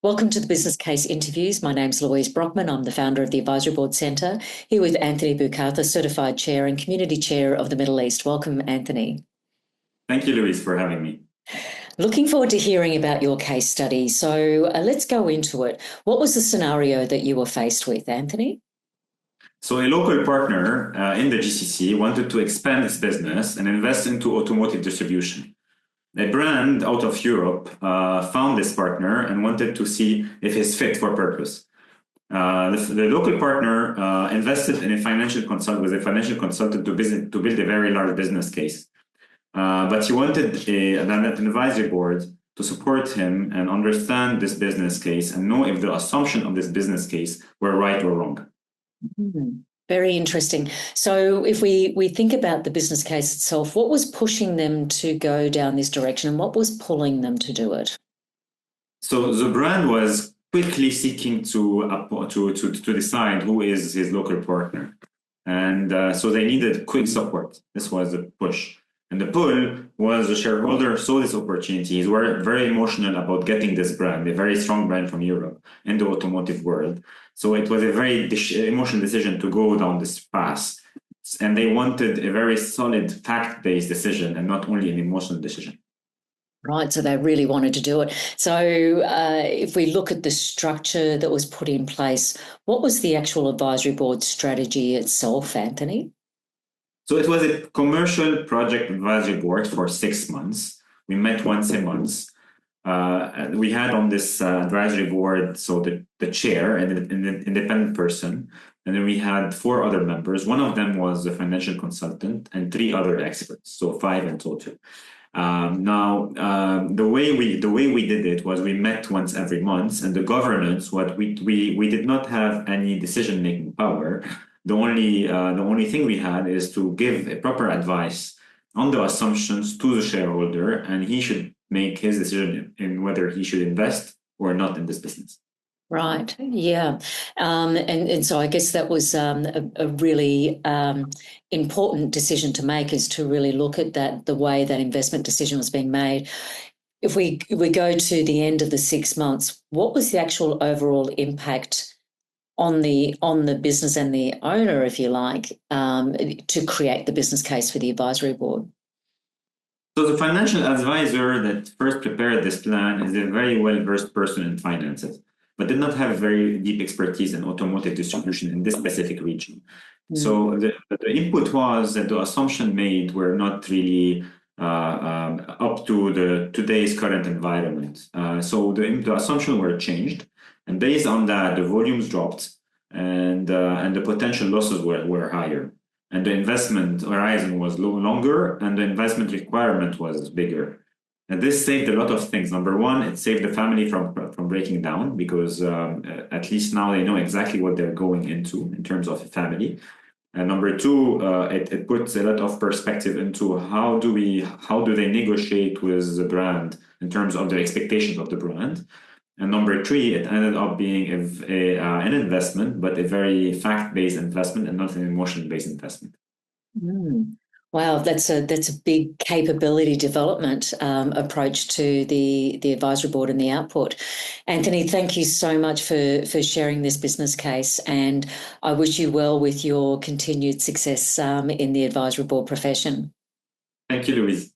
Welcome to the Business Case Interviews. My name's Louise Broekman. I'm the founder of the Advisory Board Centre, here with Anthony Boukather, Certified Chair and Community Chair of the Middle East. Welcome, Anthony. Thank you, Louise, for having me. Looking forward to hearing about your case study. So let's go into it. What was the scenario that you were faced with, Anthony? So a local partner in the GCC wanted to expand its business and invest into automotive distribution. A brand out of Europe found this partner and wanted to see if he's fit for purpose. The local partner invested in a financial consultant to build a very large business case. But he wanted an advisory board to support him and understand this business case and know if the assumption of this business case were right or wrong. Mm-hmm. Very interesting. So if we think about the business case itself, what was pushing them to go down this direction and what was pulling them to do it? So the brand was quickly seeking to decide who is his local partner. And so they needed quick support. This was the push. And the pull was the shareholder saw this opportunity. He's very emotional about getting this brand, a very strong brand from Europe, in the automotive world. So it was a very emotional decision to go down this path. And they wanted a very solid fact-based decision and not only an emotional decision. Right, so they really wanted to do it. So if we look at the structure that was put in place, what was the actual advisory board strategy itself, Anthony? So it was a commercial project advisory board for 6 months. We met once a month. We had on this advisory board, so the chair and an independent person, and then we had 4 other members. One of them was a financial consultant and 3 other experts, so 5 in total. The way we did it was we met once every month, and the governance, we did not have any decision-making power. The only thing we had is to give a proper advice on the assumptions to the shareholder, and he should make his decision in whether he should invest or not in this business. Right. Yeah. And so I guess that was a really important decision to make, is to really look at the way that investment decision was being made. If we go to the end of the 6 months, what was the actual overall impact on the business and the owner, if you like, to create the business case for the advisory board? So the financial advisor that first prepared this plan is a very well-versed person in finances, but did not have a very deep expertise in automotive distribution in this specific region. Mm. So the input was that the assumption made were not really up to today's current environment. So the assumption were changed, and based on that, the volumes dropped, and the potential losses were higher. And the investment horizon was longer, and the investment requirement was bigger. And this saved a lot of things. Number one, it saved the family from breaking down, because at least now they know exactly what they're going into in terms of a family. And number two, it puts a lot of perspective into how do they negotiate with the brand in terms of the expectations of the brand. And number three, it ended up being an investment, but a very fact-based investment and not an emotion-based investment. Mm. Wow, that's a big capability development approach to the advisory board and the output. Anthony, thank you so much for sharing this business case, and I wish you well with your continued success in the advisory board profession. Thank you, Louise.